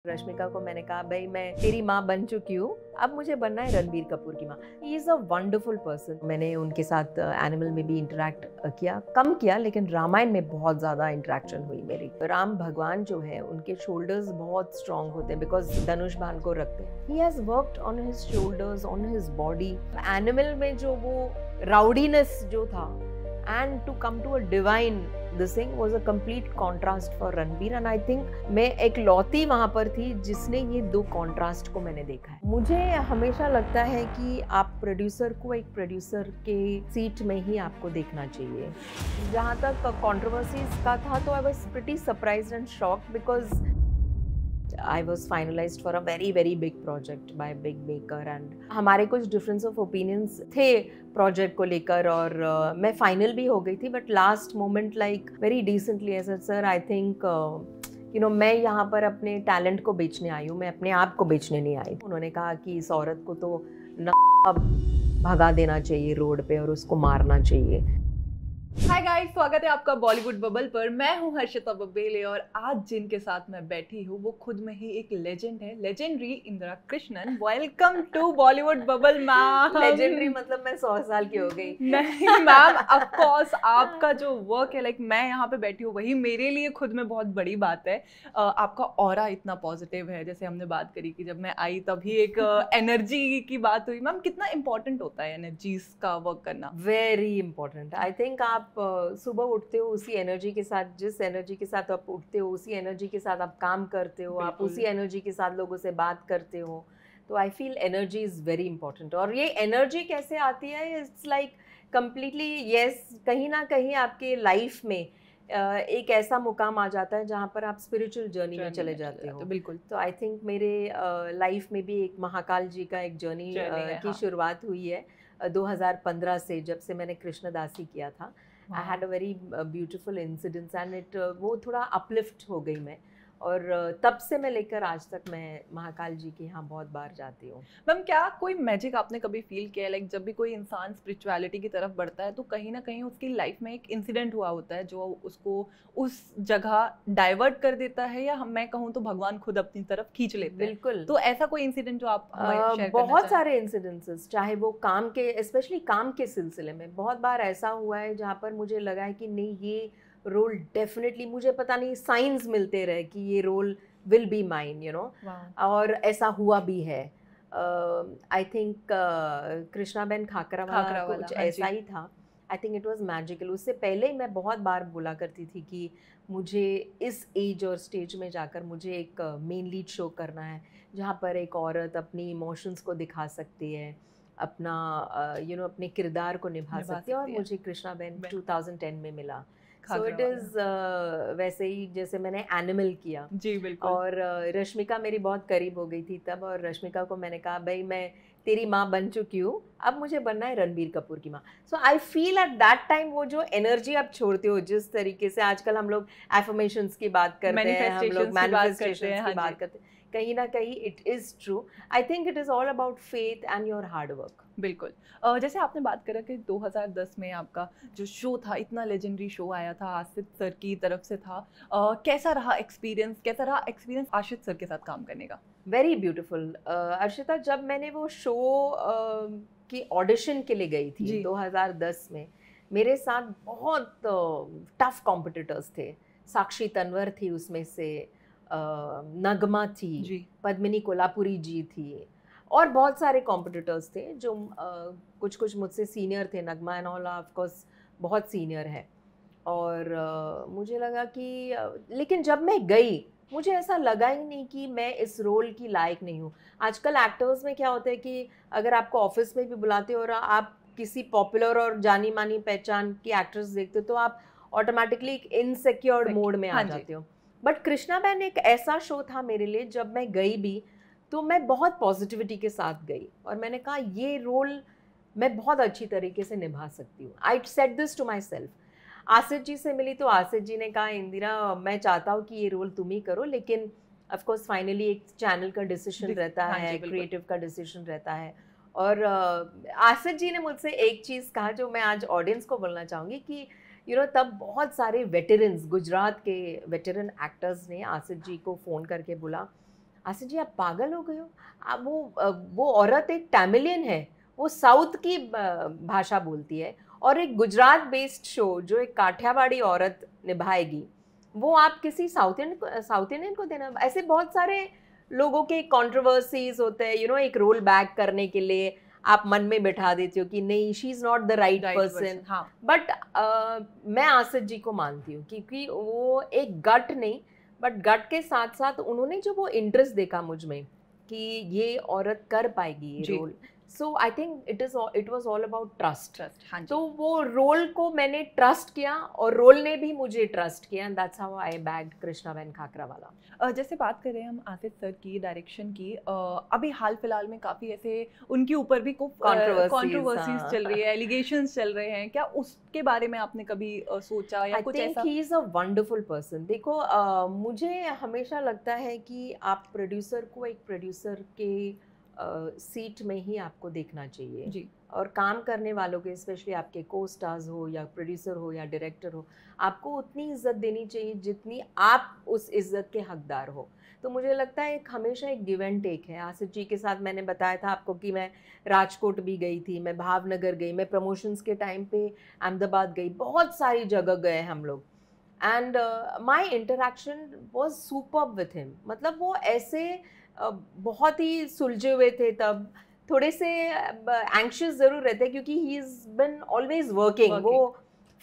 रश्मिका को मैंने कहा भाई मैं तेरी माँ बन चुकी हूँ, अब मुझे बनना है रणबीर कपूर की माँ। He is a wonderful person. मैंने उनके साथ एनिमल में भी इंटरेक्ट किया, कम किया, लेकिन रामायण में बहुत ज़्यादा इंटरेक्शन हुई मेरी। राम भगवान जो है उनके शोल्डर्स बहुत स्ट्रॉन्ग होते हैं बिकॉज धनुष बाण को रखते हैं। He has worked on his shoulders, on his body. Animal में जो वो राउडीनेस जो था and to come to a divine this thing was a complete contrast for Ranbir and I think मैं एक लौती वहाँ पर थी जिसने ये दो कॉन्ट्रास्ट को मैंने देखा है। मुझे हमेशा लगता है कि आप प्रोड्यूसर को एक प्रोड्यूसर के सीट में ही आपको देखना चाहिए। जहाँ तक कंट्रोवर्सीज का था तो I was pretty surprised and shocked because I was finalized for a very very big project by a big maker and हमारे कुछ difference of opinions थे प्रोजेक्ट को लेकर और मैं फाइनल भी हो गई थी but last moment like very decently ऐसा सर आई थिंक मैं यहाँ पर अपने टैलेंट को बेचने आई हूँ, मैं अपने आप को बेचने नहीं आई। उन्होंने कहा कि इस औरत को तो भगा देना चाहिए रोड पे और उसको मारना चाहिए। हाय गाइस, स्वागत है आपका बॉलीवुड बबल पर। मैं हूं हर्षिता बबेले और आज जिनके साथ मैं बैठी हूं वो खुद में ही एक लेजेंड है, legendary Indira Krishnan. Welcome to Bollywood bubble ma'am. Legendary मतलब मैं 100 साल की हो गई? नहीं मैम, ऑफ कोर्स आपका जो वर्क है, लाइक मैं यहाँ पे बैठी हूँ वही मेरे लिए खुद में बहुत बड़ी बात है। आपका ऑरा इतना पॉजिटिव है, जैसे हमने बात करी कि जब मैं आई तभी एक एनर्जी की बात हुई। मैम कितना इंपॉर्टेंट होता है एनर्जीज का वर्क करना? Very important. आई थिंक आप सुबह उठते हो उसी एनर्जी के साथ, जिस एनर्जी के साथ आप उठते हो उसी एनर्जी के साथ आप काम करते हो, आप उसी एनर्जी के साथ लोगों से बात करते हो। तो I feel energy is very important. और ये एनर्जी कैसे आती है, इट्स लाइक कम्प्लीटली यस, कहीं ना कहीं आपके लाइफ में एक ऐसा मुकाम आ जाता है जहाँ पर आप स्पिरिचुअल जर्नी में चले जाते हो। बिल्कुल। तो आई थिंक मेरे लाइफ में भी एक महाकाल जी का एक जर्नी की शुरुआत हुई है 2015 से, जब से मैंने कृष्णदासी किया था। आई had a very beautiful incidence and it वो थोड़ा अपलिफ्ट हो गई मैं, और तब से मैं लेकर आज तक मैं महाकाल जी के यहाँ बहुत बार जाती हूँ। मैम क्या कोई मैजिक आपने कभी फील किया है, लाइक जब भी कोई इंसान स्पिरिचुअलिटी की तरफ बढ़ता है तो कहीं ना कहीं उसकी लाइफ में एक इंसिडेंट हुआ होता है जो उसको उस जगह डाइवर्ट कर देता है, या मैं कहूँ तो भगवान खुद अपनी तरफ खींच लेते हैं? बिल्कुल। तो ऐसा कोई इंसिडेंट जो आप शेयर करना बहुत सारे इंसिडेंसेस, चाहे वो काम के, स्पेशली काम के सिलसिले में बहुत बार ऐसा हुआ है जहाँ पर मुझे लगा है कि नहीं ये रोल डेफिनेटली, मुझे पता नहीं साइंस मिलते रहे कि ये रोल विल बी माइन, और ऐसा हुआ भी है। आई थिंक कृष्णाबेन खाकरा वाला कुछ ऐसा ही था। आई थिंक इट वाज मैजिकल। उससे पहले मैं बहुत बार बोला करती थी कि मुझे इस एज और स्टेज में जाकर मुझे एक मेन लीड शो करना है जहाँ पर एक औरत अपनी इमोशंस को दिखा सकती है, अपना अपने किरदार को निभा सकती है, और मुझे कृष्णाबेन 2010 में मिला। सो इट इज़ वैसे ही जैसे मैंने एनिमल किया। जी बिल्कुल। और रश्मिका मेरी बहुत करीब हो गई थी तब, और रश्मिका को मैंने कहा भाई मैं तेरी माँ बन चुकी हूँ, अब मुझे बनना है रणबीर कपूर की माँ। So I feel at that time वो जो एनर्जी आप छोड़ते हो, जिस तरीके से आजकल हम लोग एफर्मेशंस की बात करते हैं, हम लोग मैनिफेस्टेशंस की बात करते हैं, कहीं ना कहीं it is true. I think it is all about faith and your hard work. बिल्कुल। जैसे आपने बात करा कि 2010 में आपका जो शो था, इतना लेजेंडरी शो आया था, आशित सर की तरफ से था। कैसा रहा एक्सपीरियंस आशित सर के साथ काम करने का? Very beautiful. अर्शिता, जब मैंने वो शो की ऑडिशन के लिए गई थी 2010 में, मेरे साथ बहुत टफ कॉम्पिटिटर्स थे। साक्षी तन्वर थी उसमें से, नगमा थी, पद्मिनी कोल्हापुरी जी थी, और बहुत सारे कॉम्पिटिटर्स थे जो कुछ मुझसे सीनियर थे। नगमा एंड ऑल ऑफ कोर्स बहुत सीनियर है। और मुझे लगा कि लेकिन जब मैं गई मुझे ऐसा लगा ही नहीं कि मैं इस रोल की लायक नहीं हूँ। आजकल एक्टर्स में क्या होता है कि अगर आपको ऑफिस में भी बुलाते हो और आप किसी पॉपुलर और जानी मानी पहचान की एक्ट्रेस देखते हो तो आप ऑटोमेटिकली एक इनसिक्योर मोड में आ जाते हो। बट कृष्णाबेन एक ऐसा शो था मेरे लिए, जब मैं गई भी तो मैं बहुत पॉजिटिविटी के साथ गई और मैंने कहा ये रोल मैं बहुत अच्छी तरीके से निभा सकती हूँ। I said this to myself. Asif ji से मिली तो आसिफ जी ने कहा इंदिरा मैं चाहता हूँ कि ये रोल तुम ही करो, लेकिन ऑफ कोर्स फाइनली एक चैनल का डिसीजन रहता है, क्रिएटिव का डिसीजन रहता है। और आसिफ जी ने मुझसे एक चीज़ कहा जो मैं आज ऑडियंस को बोलना चाहूँगी कि तब बहुत सारे वेटरन्स, गुजरात के वेटरन एक्टर्स ने आसिफ जी को फ़ोन करके बोला आसिफ जी आप पागल हो गए हो, आप वो औरत एक तमिलियन है, वो साउथ की भाषा बोलती है, और एक गुजरात बेस्ड शो जो एक काठियावाड़ी औरत निभाएगी, वो आप किसी साउथ इंडियन को देना। ऐसे बहुत सारे लोगों के कंट्रोवर्सीज होते हैं, एक रोल बैक करने के लिए आप मन में बिठा देते हो कि नहीं, she is not the right person. But मैं आसिफ जी को मानती हूँ, क्योंकि वो एक गट नहीं, बट गट के साथ साथ उन्होंने जो वो इंटरेस्ट देखा मुझ में कि ये औरत कर पाएगी ये role, so I think it was all about trust. तो वो रोल को मैंने ट्रस्ट किया और रोल ने भी मुझे ट्रस्ट किया, and that's how I bagged Krishna ben Khakhrawala. जैसे बात करें हम आसिफ सर की डायरेक्शन की, अभी हाल फिलहाल में काफ़ी ऐसे उनके ऊपर भी खूब कंट्रोवर्सीज चल रही है, एलिगेशंस चल रहे हैं, क्या उसके बारे में आपने कभी सोचा या कुछ ऐसा? He is a wonderful person. देखो मुझे हमेशा लगता है कि आप प्रोड्यूसर को एक प्रोड्यूसर के सीट में ही आपको देखना चाहिए जी। और काम करने वालों के, स्पेशली आपके को स्टार्स हो या प्रोड्यूसर हो या डायरेक्टर हो, आपको उतनी इज्जत देनी चाहिए जितनी आप उस इज्जत के हकदार हो। तो मुझे लगता है हमेशा एक गिव एंड टेक है। आसिफ जी के साथ मैंने बताया था आपको कि मैं राजकोट भी गई थी, मैं भावनगर गई, मैं प्रमोशंस के टाइम पे अहमदाबाद गई, बहुत सारी जगह गए हम लोग, and my interaction was superb with him. मतलब वो ऐसे बहुत ही सुलझे हुए थे, तब थोड़े से एंक्शियस ज़रूर रहते क्योंकि he is been always working. वो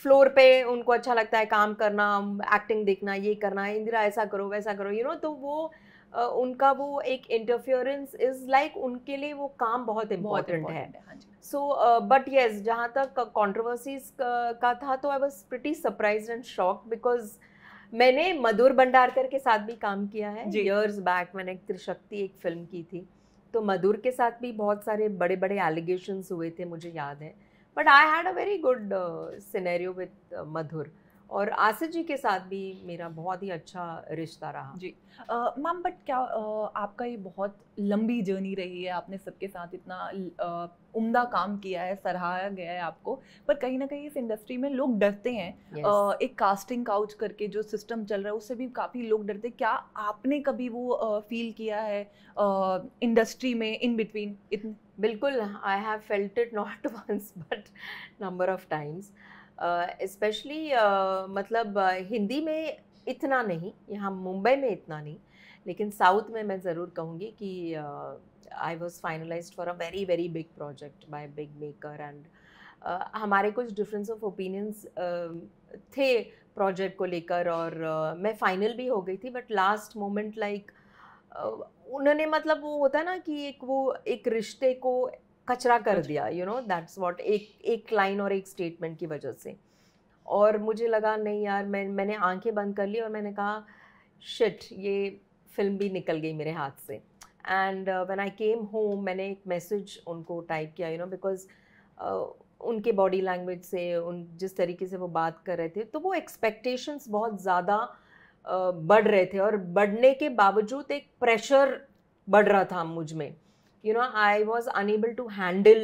फ्लोर पे उनको अच्छा लगता है काम करना, एक्टिंग देखना, ये करना, इंदिरा ऐसा करो वैसा करो, तो वो उनका वो एक इंटरफियरेंस इज लाइक उनके लिए वो काम बहुत इम्पोर्टेंट है। सो बट येस, जहाँ तक कंट्रोवर्सीज का था तो I was pretty surprised and shocked, because मैंने मधुर भंडारकर के साथ भी काम किया है इयर्स बैक। मैंने त्रिशक्ति एक फिल्म की थी, तो मधुर के साथ भी बहुत सारे बड़े बड़े एलिगेशंस हुए थे, मुझे याद है, but I had a very good scenario with Madhur. और आसिफ जी के साथ भी मेरा बहुत ही अच्छा रिश्ता रहा। जी मैम, बट क्या आपका ये बहुत लंबी जर्नी रही है, आपने सबके साथ इतना उम्दा काम किया है, सराहा गया है आपको, पर कहीं ना कहीं इस इंडस्ट्री में लोग डरते हैं। एक कास्टिंग काउच करके जो सिस्टम चल रहा है उससे भी काफ़ी लोग डरते हैं। क्या आपने कभी वो फील किया है इंडस्ट्री में इन बिटवीन इतने? बिल्कुल, I have felt it not once but number of times, specially मतलब हिंदी में इतना नहीं, यहाँ मुंबई में इतना नहीं, लेकिन साउथ में मैं ज़रूर कहूँगी कि I was finalised for a very very big project by big maker, and हमारे कुछ डिफरेंस ऑफ ओपिनियंस थे प्रोजेक्ट को लेकर, और मैं फाइनल भी हो गई थी, बट लास्ट मोमेंट लाइक उन्होंने, मतलब वो होता है ना कि एक रिश्ते को कचरा कर दिया, दैट्स व्हाट, एक लाइन और एक स्टेटमेंट की वजह से। और मुझे लगा नहीं यार, मैंने आंखें बंद कर ली और मैंने कहा शिट, ये फिल्म भी निकल गई मेरे हाथ से। And when I came home, मैंने एक मैसेज उनको टाइप किया, बिकॉज उनके बॉडी लैंग्वेज से, जिस तरीके से वो बात कर रहे थे, तो वो एक्सपेक्टेशंस बहुत ज़्यादा बढ़ रहे थे, और बढ़ने के बावजूद एक प्रेशर बढ़ रहा था मुझ में। I was unable to handle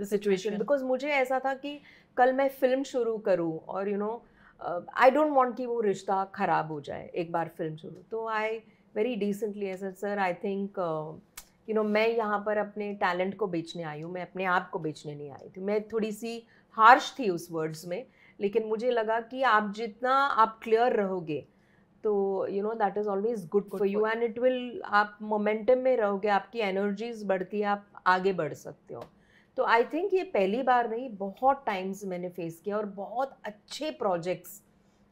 the situation, because मुझे ऐसा था कि कल मैं फिल्म शुरू करूँ और आई डोंट वांट कि वो रिश्ता ख़राब हो जाए एक बार फिल्म शुरू। तो आई वेरी डिसेंटली ऐसा, सर आई थिंक मैं यहाँ पर अपने टैलेंट को बेचने आई हूँ, मैं अपने आप को बेचने नहीं आई थी। मैं थोड़ी सी हार्श थी उस वर्ड्स में, लेकिन मुझे लगा कि आप जितना आप क्लियर रहोगे तो that is always good for you, and it will, आप मोमेंटम में रहोगे, आपकी एनर्जीज बढ़ती है, आप आगे बढ़ सकते हो। तो आई थिंक ये पहली बार नहीं, बहुत टाइम्स मैंने फेस किया, और बहुत अच्छे प्रोजेक्ट्स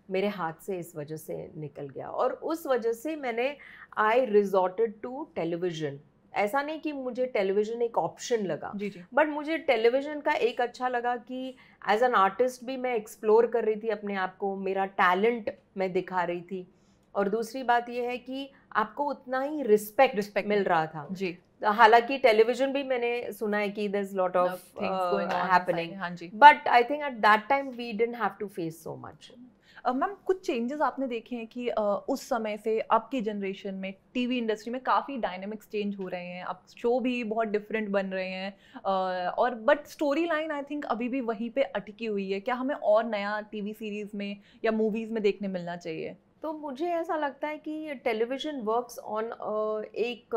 मेरे हाथ से इस वजह से निकल गया, और उस वजह से मैंने आई रिजॉर्टेड टू टेलीविज़न। ऐसा नहीं कि मुझे टेलीविज़न एक ऑप्शन लगा, बट मुझे टेलीविज़न का एक अच्छा लगा कि एज एन आर्टिस्ट भी मैं एक्सप्लोर कर रही थी अपने आप को, मेरा टैलेंट मैं दिखा रही थी, और दूसरी बात ये है कि आपको उतना ही रिस्पेक्ट मिल रहा था। जी, हालांकि टेलीविजन भी मैंने सुना है कि there is lot of happening, but I think at that time we didn't have to face so much. Ma'am, कुछ चेंजेस आपने देखे हैं कि उस समय से अब की जनरेशन में टीवी इंडस्ट्री में काफ़ी डायनामिक्स चेंज हो रहे हैं, अब शो भी बहुत डिफरेंट बन रहे हैं, और but story line I think अभी भी वहीं पे अटकी हुई है। क्या हमें और नया टीवी सीरीज़ में या मूवीज़ में देखने मिलना चाहिए? तो मुझे ऐसा लगता है कि टेलीविजन वर्क्स ऑन एक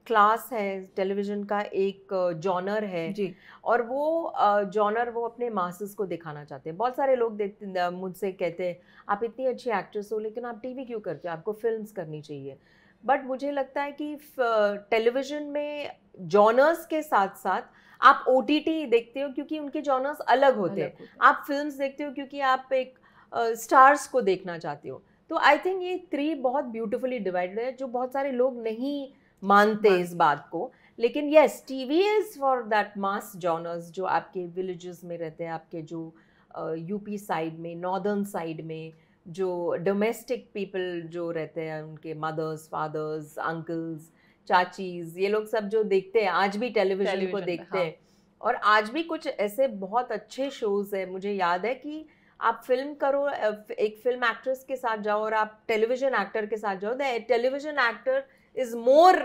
क्लास है, टेलीविजन का एक जॉनर है जी। और वो जॉनर वो अपने मासेस को दिखाना चाहते हैं। बहुत सारे लोग देखते मुझसे कहते हैं आप इतनी अच्छी एक्ट्रेस हो लेकिन आप टीवी क्यों करते हो, आपको फिल्म्स करनी चाहिए। बट मुझे लगता है कि टेलीविजन में जॉनर्स के साथ साथ आप ओटीटी देखते हो क्योंकि उनके जॉनर्स अलग होते हैं, आप फिल्म्स देखते हो क्योंकि आप एक स्टार्स को देखना चाहते हो। तो आई थिंक ये 3 बहुत ब्यूटीफुली डिवाइडेड है, जो बहुत सारे लोग नहीं मानते इस बात को। लेकिन yes, TV is for that mass genres जो आपके विलेजेस में रहते हैं, आपके जो यूपी साइड में, नॉर्दर्न साइड में जो डोमेस्टिक पीपल जो रहते हैं, उनके मदर्स, फादर्स, अंकल्स, चाचीज, ये लोग सब जो देखते हैं आज भी टेलीविजन को देखते हैं। और आज भी कुछ ऐसे बहुत अच्छे शोज है। मुझे याद है कि आप फिल्म करो, एक फिल्म एक्ट्रेस के साथ जाओ और आप टेलीविजन एक्टर के साथ जाओ, the television actor is more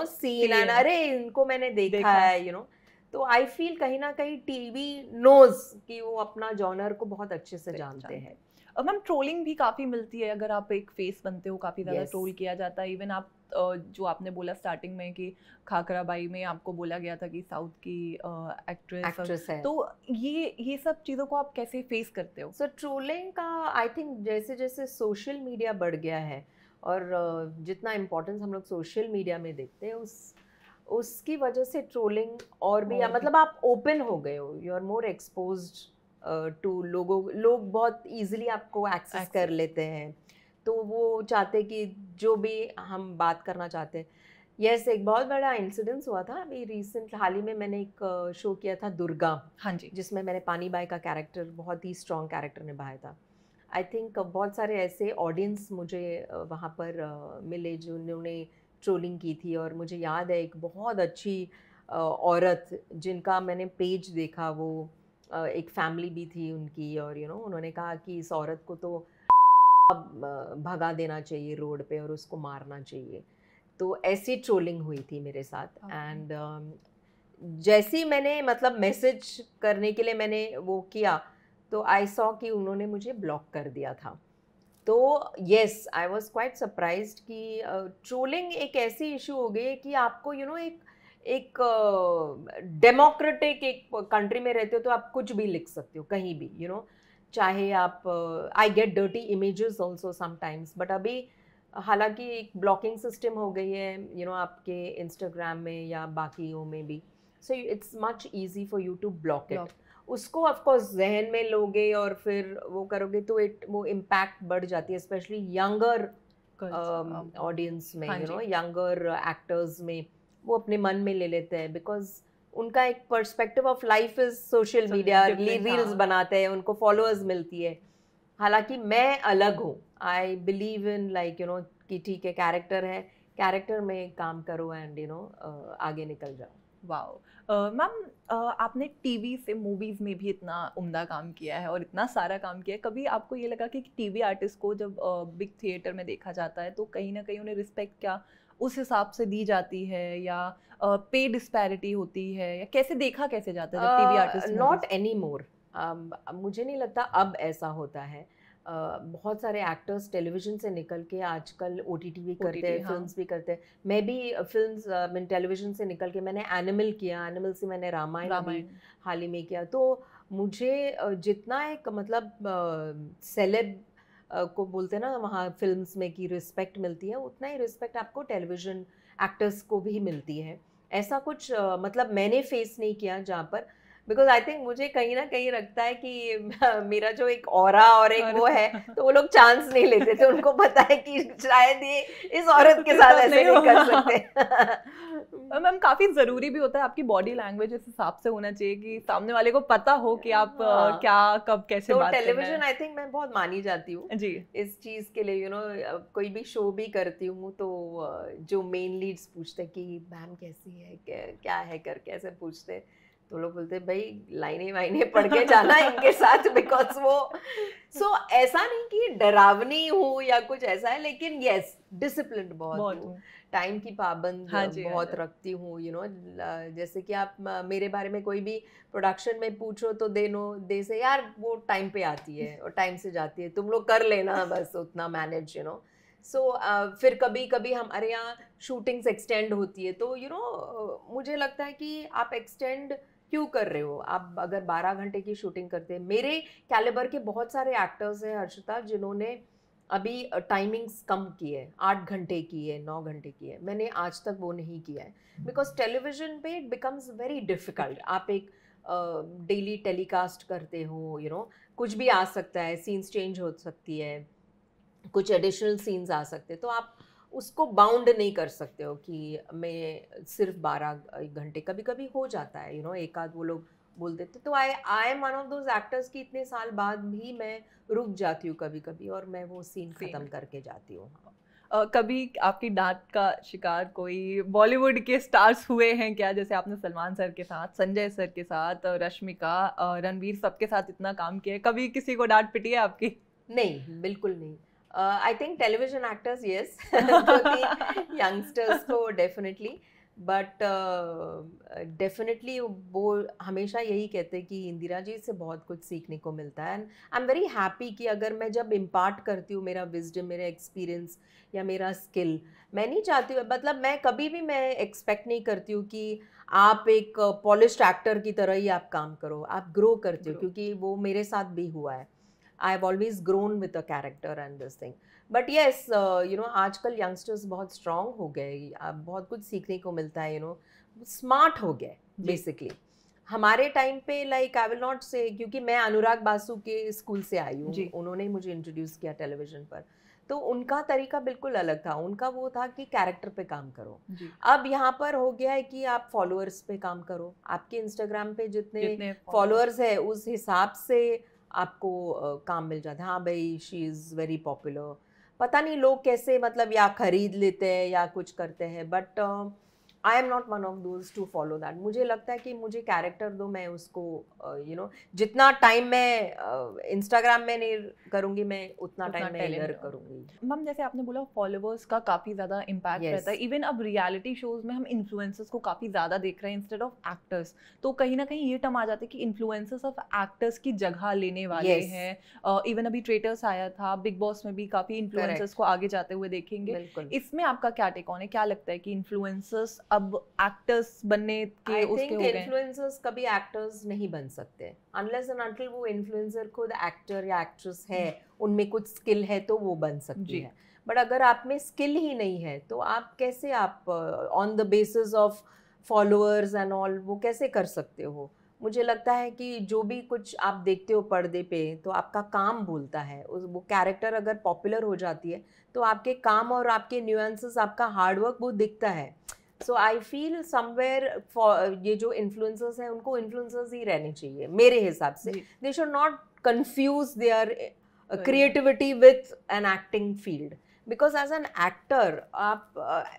seen and अरे इनको मैंने देखा है तो आई फील कहीं ना कहीं टीवी नोज कि वो अपना जॉनर को बहुत अच्छे से जानते हैं। मैम ट्रोलिंग भी काफ़ी मिलती है, अगर आप एक फेस बनते हो काफ़ी ज़्यादा ट्रोल किया जाता है। इवन आप जो आपने बोला स्टार्टिंग में कि खाकराबाई में आपको बोला गया था कि साउथ की एक्ट्रेस है, तो ये सब चीज़ों को आप कैसे फेस करते हो? सो ट्रोलिंग का आई थिंक जैसे जैसे सोशल मीडिया बढ़ गया है और जितना इम्पोर्टेंस हम लोग सोशल मीडिया में देखते हैं उसकी वजह से ट्रोलिंग और भी मतलब आप ओपन हो गए हो, you are more exposed to लोग बहुत इजीली आपको एक्सेस कर लेते हैं। तो वो चाहते कि जो भी हम बात करना चाहते हैं। यस, एक बहुत बड़ा इंसिडेंस हुआ था अभी रिसेंट हाल ही में। मैंने एक शो किया था दुर्गा, हाँ जी, जिसमें मैंने पानी बाई का कैरेक्टर, बहुत ही स्ट्रॉन्ग कैरेक्टर निभाया था। आई थिंक बहुत सारे ऐसे ऑडियंस मुझे वहाँ पर मिले जिन्होंने ट्रोलिंग की थी। और मुझे याद है एक बहुत अच्छी औरत जिनका मैंने पेज देखा, वो एक फैमिली भी थी उनकी, और उन्होंने कहा कि इस औरत को तो भगा देना चाहिए रोड पे और उसको मारना चाहिए। तो ऐसी ट्रोलिंग हुई थी मेरे साथ। एंड जैसी मैंने मतलब मैसेज करने के लिए मैंने वो किया तो आई सॉ कि उन्होंने मुझे ब्लॉक कर दिया था। तो yes, I was quite surprised कि ट्रोलिंग एक ऐसी इशू हो गई है कि आपको एक डेमोक्रेटिक एक कंट्री में रहते हो तो आप कुछ भी लिख सकते हो कहीं भी, चाहे आप I get dirty images also sometimes, but अभी हालांकि एक ब्लॉकिंग सिस्टम हो गई है आपके इंस्टाग्राम में या बाकियों में भी, so it's much easy for you to block it. उसको ऑफकोर्स जहन में लोगे और फिर वो करोगे तो वो इम्पैक्ट बढ़ जाती है, स्पेशली यंगर ऑडियंस में, यंगर एक्टर्स में वो अपने मन में ले लेते हैं, बिकॉज उनका एक perspective of life is social media, reels बनाते हैं, उनको फॉलोअर्स मिलती है। हालांकि मैं अलग हूँ, आई बिलीव इन लाइक कि ठीक है, कैरेक्टर है, कैरेक्टर में काम करो एंड आगे निकल जाओ। वाओ मैम, आपने टीवी से मूवीज में भी इतना उम्दा काम किया है और इतना सारा काम किया है, कभी आपको ये लगा कि टीवी आर्टिस्ट को जब बिग थिएटर में देखा जाता है तो कहीं ना कहीं उन्हें रिस्पेक्ट क्या उस हिसाब से दी जाती है, या पे डिस्पैरिटी होती है, या कैसे देखा कैसे जाता है जब TV artist? Not any more, मुझे नहीं लगता अब ऐसा होता है। बहुत सारे एक्टर्स टेलीविजन से निकल के आजकल ओटीटी भी करते हैं, फिल्म्स भी करते हैं। मैं भी फिल्म्स टेलीविजन से निकल के मैंने एनिमल किया, एनिमल से मैंने रामायण हाल ही में किया। तो मुझे जितना एक मतलब सेलेब को बोलते हैं ना वहाँ फिल्म्स में की रिस्पेक्ट मिलती है, उतना ही रिस्पेक्ट आपको टेलीविजन एक्टर्स को भी मिलती है। ऐसा कुछ मतलब मैंने फेस नहीं किया जहाँ पर, बिकॉज आई थिंक मुझे कहीं ना कहीं लगता है कि मेरा जो एक ऑरा और एक वो है, तो वो लोग चांस नहीं लेते थे, उनको पता है कि शायद ये इस औरत के साथ ऐसे नहीं कर सकते। मैम काफी जरूरी भी होता है आपकी बॉडी लैंग्वेज इस हिसाब से होना चाहिए कि सामने वाले को पता हो कि आप क्या कब कैसे बात करना है। टेलीविजन आई थिंक मैं बहुत मानी जाती हूँ जी इस चीज के लिए। कोई भी शो भी करती हूँ तो जो मेन लीड्स पूछते कि मैम कैसी है, क्या है करके ऐसे पूछते, तो लोग बोलते भाई लाइनें वाइनें पढ़ के जाना इनके साथ, बिकॉज वो ऐसा नहीं कि डरावनी हूँ या कुछ ऐसा है, लेकिन यस डिसिप्लिन्ड बहुत हूँ, टाइम की पाबंद बहुत रखती हूँ, यू नो। जैसे कि आप मेरे बारे में कोई भी प्रोडक्शन में पूछो तो दे से यार वो टाइम पे आती है और टाइम से जाती है, तुम लोग कर लेना बस उतना मैनेज, यू नो। सो फिर कभी कभी हमारे यहाँ शूटिंग्स एक्सटेंड होती है, तो यू नो मुझे लगता है कि आप एक्सटेंड क्यों कर रहे हो। आप अगर 12 घंटे की शूटिंग करते हैं, मेरे कैलिबर के बहुत सारे एक्टर्स हैं हर्षिता जिन्होंने अभी टाइमिंग्स कम की है, 8 घंटे की है, 9 घंटे की है, मैंने आज तक वो नहीं किया है। बिकॉज टेलीविजन पे इट बिकम्स वेरी डिफिकल्ट। आप एक डेली टेलीकास्ट करते हो, यू नो, कुछ भी आ सकता है, सीन्स चेंज हो सकती है, कुछ एडिशनल सीन्स आ सकते हैं, तो आप उसको बाउंड नहीं कर सकते हो कि मैं सिर्फ 12 घंटे, कभी कभी हो जाता है, यू नो, एक आध वो लोग बोल देते। तो I am one of those actors की इतने साल बाद भी मैं रुक जाती हूँ कभी कभी, और मैं वो सीन ख़त्म करके जाती हूँ। कभी आपकी डांट का शिकार कोई बॉलीवुड के स्टार्स हुए हैं क्या? जैसे आपने सलमान सर के साथ, संजय सर के साथ, रश्मिका, रणवीर, सबके साथ इतना काम किया है, कभी किसी को डांट पिटी है आपकी? नहीं, बिल्कुल नहीं। I think television actors yes, क्योंकि यंगस्टर्स को डेफिनेटली, बट डेफिनेटली वो हमेशा यही कहते हैं कि इंदिरा जी से बहुत कुछ सीखने को मिलता है। And I am very happy कि अगर मैं जब इम्पार्ट करती हूँ मेरा विजडम, मेरा एक्सपीरियंस या मेरा स्किल, मैं नहीं चाहती हूँ, मतलब मैं कभी भी मैं एक्सपेक्ट नहीं करती हूँ कि आप एक पॉलिश्ड एक्टर की तरह ही आप काम करो, आप ग्रो करते हो, क्योंकि वो मेरे साथ भी हुआ है। I have always grown with a character and this thing. But yes, you know, आजकल youngsters बहुत strong हो गए, बहुत कुछ सीखने को मिलता है, you know, smart हो गए basically. हमारे टाइम पे like I will not say, क्योंकि मैं अनुराग बासु के स्कूल से आई हूँ, उन्होंने मुझे इंट्रोड्यूस किया टेलीविजन पर, तो उनका तरीका बिल्कुल अलग था। उनका वो था कि कैरेक्टर पे काम करो। अब यहाँ पर हो गया है कि आप फॉलोअर्स पे काम करो, आपके इंस्टाग्राम पे जितने फॉलोअर्स है उस हिसाब से आपको काम मिल जाता है। हाँ भाई, शी इज़ वेरी पॉपुलर, पता नहीं लोग कैसे मतलब या खरीद लेते हैं या कुछ करते हैं, but I am not one of those two follow that. मुझे लगता है कि मुझे कैरेक्टर दो, मैं उसको यू नो जितना टाइम मैं इंस्टाग्राम में नहीं करूँगी, मैं उतना टाइम मैं इधर करूँगी। मैम, जैसे आपने बोला फॉलोअर्स का काफ़ी ज़्यादा इम्पैक्ट रहता है। इवन अब रियलिटी शोज़ में हम इन्फ्लुएंसर्स को काफ़ी ज़्यादा देख रहे हैं इंस्टेड ऑफ एक्टर्स, तो कहीं ना कहीं ये टर्म आ जाता है कि इन्फ्लुएंसर्स ऑफ एक्टर्स की जगह लेने वाले हैं। इवन अभी ट्रेटर्स आया था, बिग बॉस में भी काफ़ी इन्फ्लुएंसर्स को आगे जाते हुए देखेंगे। इसमें आपका क्या टेक ऑन है? क्या लगता है कि इन्फ्लुएंसर्स अब एक्टर्स बनने के उसके हो गए? इन्फ्लुएंसर्स कभी एक्टर्स नहीं बन सकते अनलेस एंड अनटिल वो इन्फ्लुएंसर खुद एक्टर या एक्ट्रेस है, उनमें कुछ स्किल है तो वो बन सकती है। बट अगर आप में स्किल ही नहीं है तो आप कैसे, आप on the basis of followers and all वो कैसे कर सकते हो? मुझे लगता है कि जो भी कुछ आप देखते हो पर्दे पे, तो आपका काम बोलता है। वो कैरेक्टर अगर पॉपुलर हो जाती है तो आपके काम और आपके न्यूएंसेस, आपका हार्डवर्क वो दिखता है। सो आई फील समवेयर फॉर ये जो इन्फ्लुएंसर्स हैं उनको इन्फ्लुएंसर्स ही रहने चाहिए मेरे हिसाब से। They should not confuse their creativity with an acting field, because as an actor आप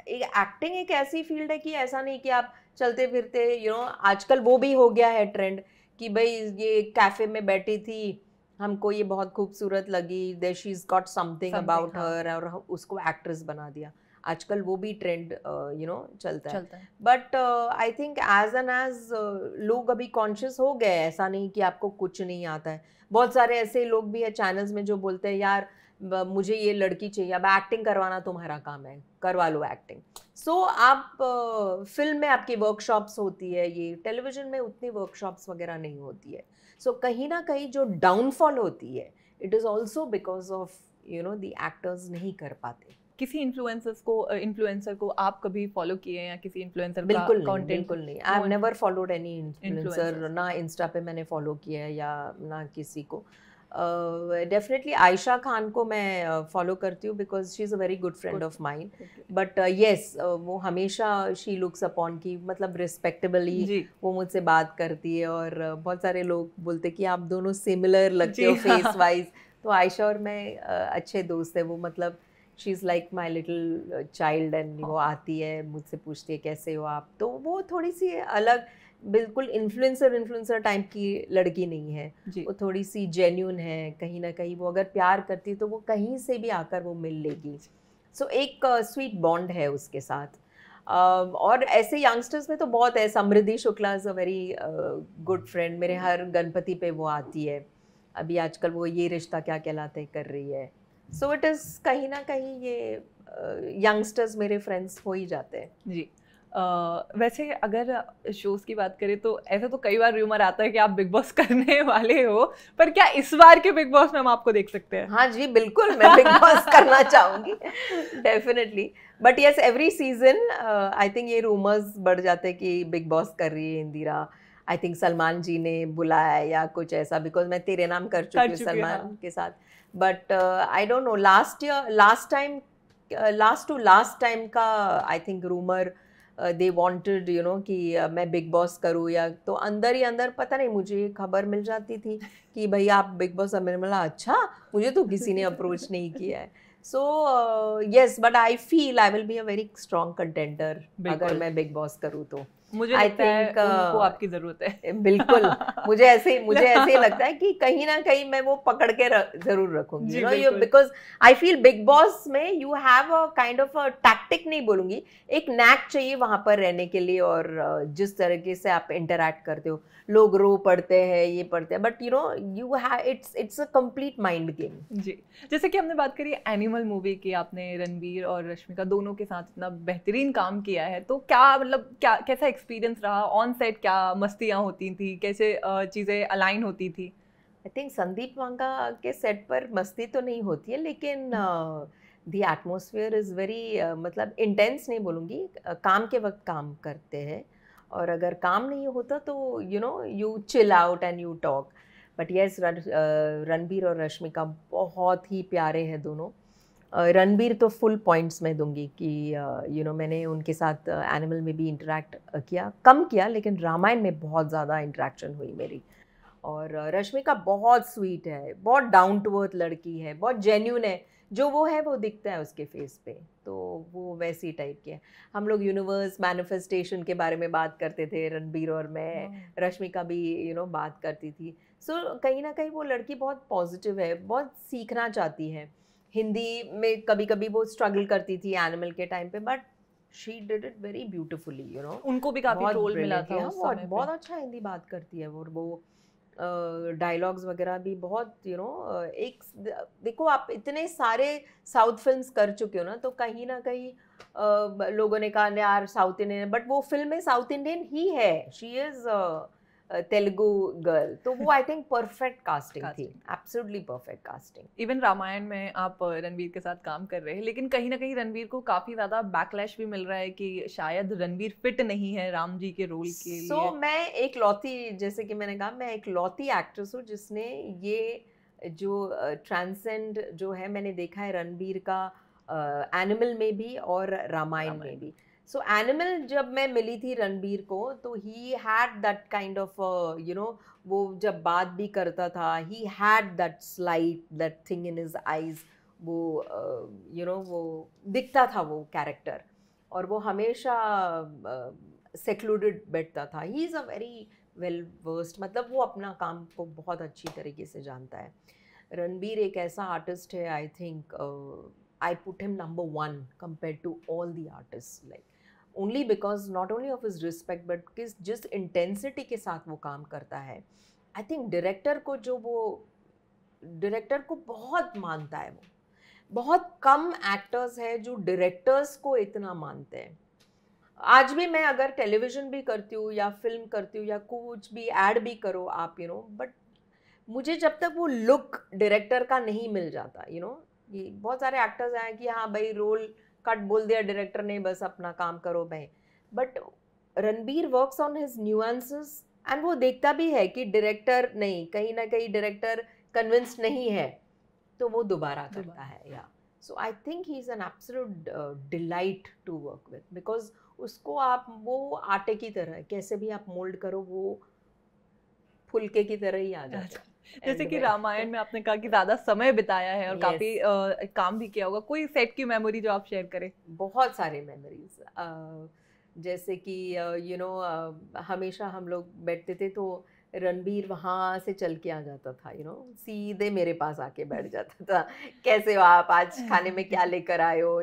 एक्टिंग एक ऐसी फील्ड है कि ऐसा नहीं कि आप चलते फिरते, यू नो, आजकल वो भी हो गया है ट्रेंड कि भाई ये कैफे में बैठी थी, हमको ये बहुत खूबसूरत लगी, there she is got something about her, और उसको एक्ट्रेस बना दिया। आजकल वो भी ट्रेंड यू नो चलता है। But I think as an as लोग अभी कॉन्शियस हो गए, ऐसा नहीं कि आपको कुछ नहीं आता है। बहुत सारे ऐसे लोग भी है चैनल्स में जो बोलते हैं यार मुझे ये लड़की चाहिए, अब एक्टिंग करवाना तुम्हारा काम है, करवा लो एक्टिंग। सो आप फिल्म में आपकी वर्कशॉप्स होती है, ये टेलीविजन में उतनी वर्कशॉप्स वगैरह नहीं होती है। सो कहीं ना कहीं जो डाउनफॉल होती है it is also because of you know the actors नहीं कर पाते। किसी इन्फ्लुएंसर को आप कभी फॉलो किए हैं या किसी इन्फ्लुएंसर का कंटेंट? बिल्कुल नहीं। I have never followed any influencer, ना इंस्टा पे मैंने फॉलो किया है या ना किसी को। डेफिनेटली आयशा खान को मैं फॉलो करती हूँ because she is a very good friend of mine. But yes, वो हमेशा शी लुक्स अपॉन की मतलब रिस्पेक्टेबली वो मुझसे बात करती है, और बहुत सारे लोग बोलते कि आप दोनों सिमिलर लगते हो फेस वाइज। तो आयशा और मैं अच्छे दोस्त है। वो मतलब she is like my little child, and वो आती है मुझसे पूछती है कैसे हो आप। तो वो थोड़ी सी अलग, बिल्कुल इन्फ्लुएंसर टाइप की लड़की नहीं है, वो थोड़ी सी जेन्यून है। कहीं ना कहीं वो अगर प्यार करती है तो वो कहीं से भी आकर वो मिल लेगी। सो एक स्वीट बॉन्ड है उसके साथ। और ऐसे यंगस्टर्स में तो बहुत है। Samriddhi Shukla is a very good friend, मेरे हर गणपति पे वो आती है। अभी आजकल वो ये रिश्ता क्या कहलाते हैं कर रही है। सो इट इज़ कहीं ना कहीं ये यंगस्टर्स मेरे फ्रेंड्स हो ही जाते हैं। जी। वैसे अगर शोज़ की बात करें तो ऐसा तो कई बार रूमर आता है कि आप बिग बॉस करने वाले हो, पर क्या इस बार के बिग बॉस में हम आपको देख सकते हैं? हाँ जी बिल्कुल, मैं बिग बॉस करना चाहूँगी definitely. But yes, every season I think ये रूमर्स बढ़ जाते हैं कि बिग बॉस कर रही है इंदिरा। आई थिंक सलमान जी ने बुलाया है या कुछ ऐसा, बिकॉज मैं तेरे नाम कर चुकी हूँ सलमान हाँ। के साथ। But I don't know, last to last time का I think rumour they wanted you know कि मैं बिग बॉस करूँ, या तो अंदर ही अंदर पता नहीं मुझे खबर मिल जाती थी कि भाई आप बिग बॉस। मैंने बोला अच्छा, मुझे तो किसी ने अप्रोच नहीं किया है। So yes, but I feel I will be a very strong contender अगर मैं बिग बॉस करूँ तो। मुझे लगता है उनको आपकी जरूरत है। बिल्कुल, मुझे ऐसे ही लगता है कि कहीं ना कहीं मैं वो पकड़ के जरूर रखूंगी, you know, because I feel Bigg Boss में you have a kind of a tactic नहीं बोलूंगी, एक नैक चाहिए वहां पर रहने के लिए। और जिस तरीके से आप इंटरैक्ट करते हो, लोग रो पढ़ते हैं, ये पढ़ते हैं, but you know you have it's a complete mind game. जी, जैसे कि हमने बात करी एनिमल मूवी की, आपने रणबीर और रश्मिका दोनों के साथ इतना बेहतरीन काम किया है, तो क्या मतलब क्या कैसा एक्सपीरियंस रहा ऑन सेट? क्या मस्तियाँ होती थी, कैसे चीज़ें अलाइन होती थी? आई थिंक संदीप वांगा के सेट पर मस्ती तो नहीं होती है, लेकिन द एटमॉस्फेयर इज़ वेरी मतलब इंटेंस नहीं बोलूँगी, काम के वक्त काम करते हैं। और अगर काम नहीं होता तो you know you chill out and you talk. But yes, Ranbir और रश्मिका बहुत ही प्यारे हैं दोनों। रणबीर तो फुल पॉइंट्स मैं दूंगी कि यू नो मैंने उनके साथ एनिमल में भी इंटरेक्ट किया, कम किया, लेकिन रामायण में बहुत ज़्यादा इंटरेक्शन हुई मेरी। और रश्मिका बहुत स्वीट है, बहुत डाउन टू अर्थ लड़की है, बहुत जेन्यून है। जो वो है वो दिखता है उसके फेस पे, तो वो वैसी टाइप की है। हम लोग यूनिवर्स मैनिफेस्टेशन के बारे में बात करते थे, रणबीर और मैं। रश्मिका भी यू नो बात करती थी। सो कहीं ना कहीं वो लड़की बहुत पॉजिटिव है, बहुत सीखना चाहती है। हिंदी में कभी कभी वो स्ट्रगल करती थी एनिमल के टाइम पे, but she did it very beautifully, you know. उनको भी काफी ट्रोल मिला था उस समय पे। बहुत अच्छा हिंदी बात करती है वो डायलॉग्स वगैरह भी बहुत यू नो एक देखो, आप इतने सारे साउथ फिल्म्स कर चुके हो ना, तो कहीं ना कहीं लोगों ने कहा यार साउथ इंडियन, बट वो फिल्म में साउथ इंडियन ही है, शी इज तेलुगु गर्ल, तो वो आई थिंक परफेक्ट कास्टिंग थी, absolutely perfect casting. Even Ramayan में आप रणवीर के साथ काम कर रहे हैं, लेकिन कहीं ना कहीं रणवीर को काफी ज्यादा बैकलैश भी मिल रहा है कि शायद रणवीर फिट नहीं है राम जी के रोल के लिए। सो मैं एक लौती, जैसे कि मैंने कहा, मैं एक लौती एक्ट्रेस हूँ जिसने ये जो ट्रांसेंड जो है, मैंने देखा है रणबीर का एनिमल में भी और रामायण में भी। सो एनिमल जब मैं मिली थी रणबीर को, तो he had that kind of you know, वो जब बात भी करता था, he had that slight, that thing in his eyes, वो यू नो वो दिखता था वो कैरेक्टर। और वो हमेशा सेक्लूडेड बैठता था। He is a very well versed, मतलब वो अपना काम को बहुत अच्छी तरीके से जानता है। रणबीर एक ऐसा आर्टिस्ट है, I think I put him number 1 compare to all the artist, like only because not only of his respect, but किस जिस इंटेंसिटी के साथ वो काम करता है। आई थिंक डायरेक्टर को बहुत मानता है वो। बहुत कम एक्टर्स हैं जो डायरेक्टर्स को इतना मानते हैं। आज भी मैं अगर टेलीविज़न भी करती हूँ या फिल्म करती हूँ या कुछ भी ऐड भी करो आप, यू नो, बट मुझे जब तक वो लुक डायरेक्टर का नहीं मिल जाता, यू नो, ये बहुत सारे एक्टर्स हैं कि हाँ भाई रोल कट बोल दिया डायरेक्टर ने, बस अपना काम करो भाई। But Ranbir works on his nuances, and वो देखता भी है कि डायरेक्टर नहीं, कहीं ना कहीं डायरेक्टर कन्विंस्ड नहीं है, तो वो दोबारा करता है। या so I think he is an absolute delight to work with, because उसको आप वो आटे की तरह कैसे भी आप मोल्ड करो, वो फुलके की तरह ही आ जाता है। जैसे कि रामायण में आपने कहा कि ज्यादा समय बिताया है और काफी काम भी किया होगा, कोई सेट की मेमोरी जो आप शेयर करें? बहुत सारे मेमोरीज, जैसे कि यू नो हमेशा हम लोग बैठते थे, तो रणबीर वहाँ से चल के आ जाता था, सीधे मेरे पास आके बैठ जाता था, कैसे हो आप, आज खाने में क्या लेकर आए हो।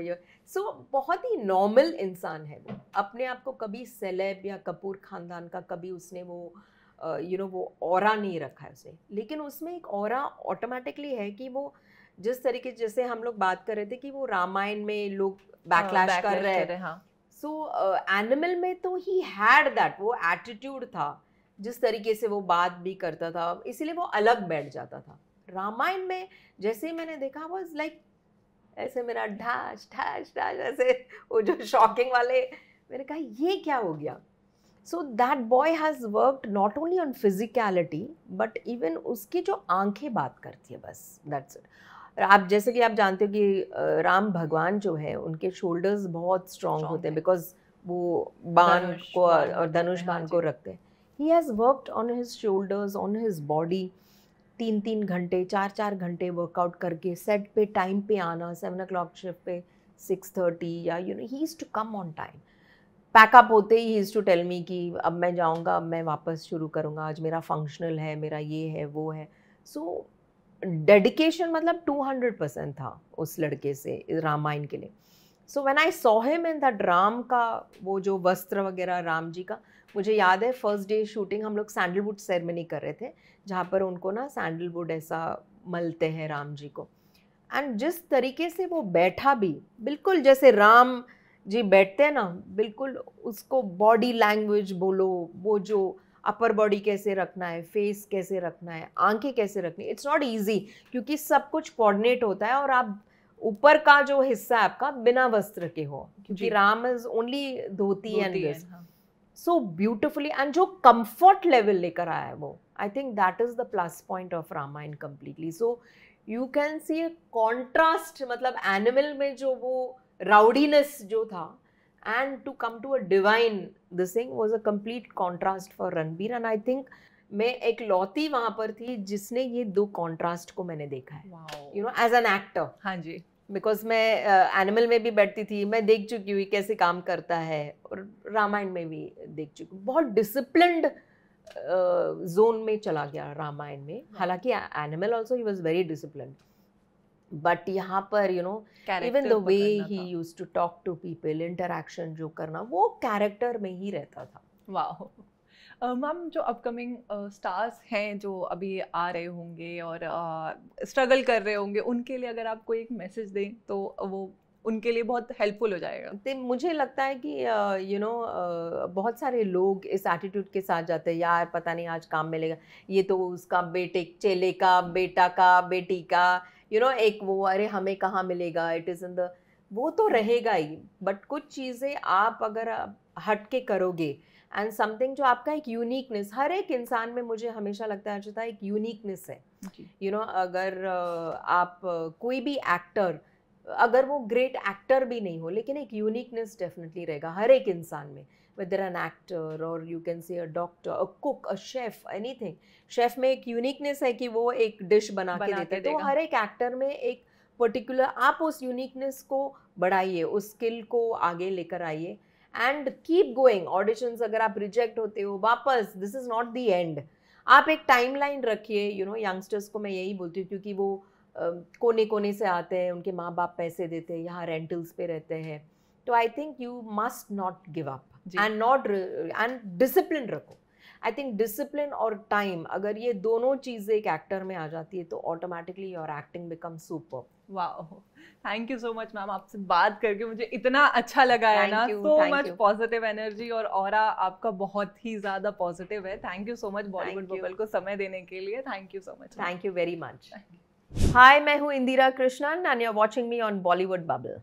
सो बहुत ही नॉर्मल इंसान है वो, अपने आप को कभी सेलेब या कपूर खानदान का कभी उसने वो वो ऑरा नहीं रखा है उसने, लेकिन उसमें एक ऑरा ऑटोमेटिकली है कि वो जिस तरीके, जैसे हम लोग बात कर रहे थे कि वो रामायण में लोग बैकलैश कर रहे हैं, सो एनिमल में तो ही हैड दैट, वो एटीट्यूड था, जिस तरीके से वो बात भी करता था, इसीलिए वो अलग बैठ जाता था। रामायण में जैसे ही मैंने देखा, वाज लाइक ऐसे मेरा ढाश ढाश ढाश ऐसे, वो जो शॉकिंग वाले, मैंने कहा ये क्या हो गया। So that boy has worked not only on physicality but even उसकी जो आंखें बात करती है, बस दैट्स इट। आप जैसे कि आप जानते हो कि राम भगवान जो है उनके शोल्डर्स बहुत स्ट्रॉन्ग होते हैं, बिकॉज वो बाण को और धनुष बाण को रखते हैं। He has worked on his shoulders, on his body, 3-3 घंटे 4-4 घंटे वर्कआउट करके सेट पे टाइम पे आना, 7 o'clock शिफ्ट पे 6:30 या he used to come on time. Pack up होते ही he used to tell me कि अब मैं जाऊँगा, अब मैं वापस शुरू करूँगा, आज मेरा फंक्शनल है, मेरा ये है वो है। सो डेडिकेशन मतलब 200% था उस लड़के से रामायण के लिए। So when I saw him in that, Ram का वो जो वस्त्र वगैरह राम जी का, मुझे याद है फर्स्ट डे शूटिंग हम लोग सैंडलवुड सेरेमनी कर रहे थे, जहाँ पर उनको ना सैंडलवुड ऐसा मलते हैं राम जी को, एंड जिस तरीके से वो बैठा भी बिल्कुल जैसे राम जी बैठते हैं ना, बिल्कुल उसको बॉडी लैंग्वेज बोलो, वो जो अपर बॉडी कैसे रखना है, फेस कैसे रखना है, आंखें कैसे रखनी है, इट्स नॉट ईजी, क्योंकि सब कुछ कोऑर्डिनेट होता है और आप ऊपर का जो हिस्सा है आपका बिना वस्त्र के हो, क्योंकि Ram is only dhoti and this, so beautifully, and जो कंफर्ट लेवल लेकर आया है वो, I think that is the plus point of Ramayan completely. So you can see a contrast, मतलब एनिमल में जो वो राउडीनेस जो था, and to come to a divine, this thing was a complete contrast for Ranbir, and I think मैं एक लौती वहां पर थी जिसने ये दो कॉन्ट्रास्ट को मैंने देखा है, एज एन एक्टर। हाँ जी, बिकॉज मैं एनिमल में भी बैठती थी, मैं देख चुकी हुई कैसे काम करता है, और रामायण में भी देख चुकी, बहुत डिसिप्लिन्ड जोन में चला गया रामायण में, हालांकि Animal also he was very disciplined, but यहाँ पर even the way he used to talk to people, interaction जो करना, वो कैरेक्टर में ही रहता था। वाह। मैम, जो अपकमिंग स्टार्स हैं जो अभी आ रहे होंगे और स्ट्रगल कर रहे होंगे, उनके लिए अगर आप कोई एक मैसेज दें तो वो उनके लिए बहुत हेल्पफुल हो जाएगा। तो मुझे लगता है कि बहुत सारे लोग इस एटीट्यूड के साथ जाते हैं, यार पता नहीं आज काम मिलेगा, ये तो उसका बेटे चेले का बेटा का बेटी का एक वो, अरे हमें कहाँ मिलेगा, इट इज़ इन द, वो तो रहेगा ही, बट कुछ चीज़ें आप अगर हट के करोगे एंड समथिंग जो आपका एक यूनिकनेस, हर एक इंसान में मुझे हमेशा लगता है अर्चिता एक यूनिकनेस है, अगर आप कोई भी एक्टर, अगर वो ग्रेट एक्टर भी नहीं हो, लेकिन एक यूनिकनेस डेफिनेटली रहेगा हर एक इंसान में, whether an actor or you can say a doctor, a cook, a chef, anything. Chef में एक यूनिकनेस है कि वो एक डिश बना के देते हैं, तो हर एक एक्टर में एक पर्टिकुलर, आप उस यूनिकनेस को बढ़ाइए, उस स्किल को आगे लेकर आइए एंड कीप गोइंग। ऑडिशंस अगर आप रिजेक्ट होते हो, वापस, this is not the end. आप एक टाइमलाइन रखिए, यंगस्टर्स को मैं यही बोलती हूँ, क्योंकि वो कोने कोने से आते हैं, उनके माँ बाप पैसे देते हैं, यहाँ रेंटल्स पे रहते हैं, तो I think you must not give up and discipline रखो। आई थिंक डिसिप्लिन और टाइम, अगर ये दोनों चीज़ें एक एक्टर में आ जाती है तो automatically your acting become super. वाह, thank you so much ma'am, आपसे बात करके मुझे इतना अच्छा लगा है ना, सो मच पॉजिटिव एनर्जी और ऑरा आपका बहुत ही ज़्यादा पॉजिटिव है। Thank you so much Bollywood Bubble को समय देने के लिए, thank you so much. Thank you very much. Hi, मैं हूँ Indira Krishnan and you are watching me on Bollywood bubble.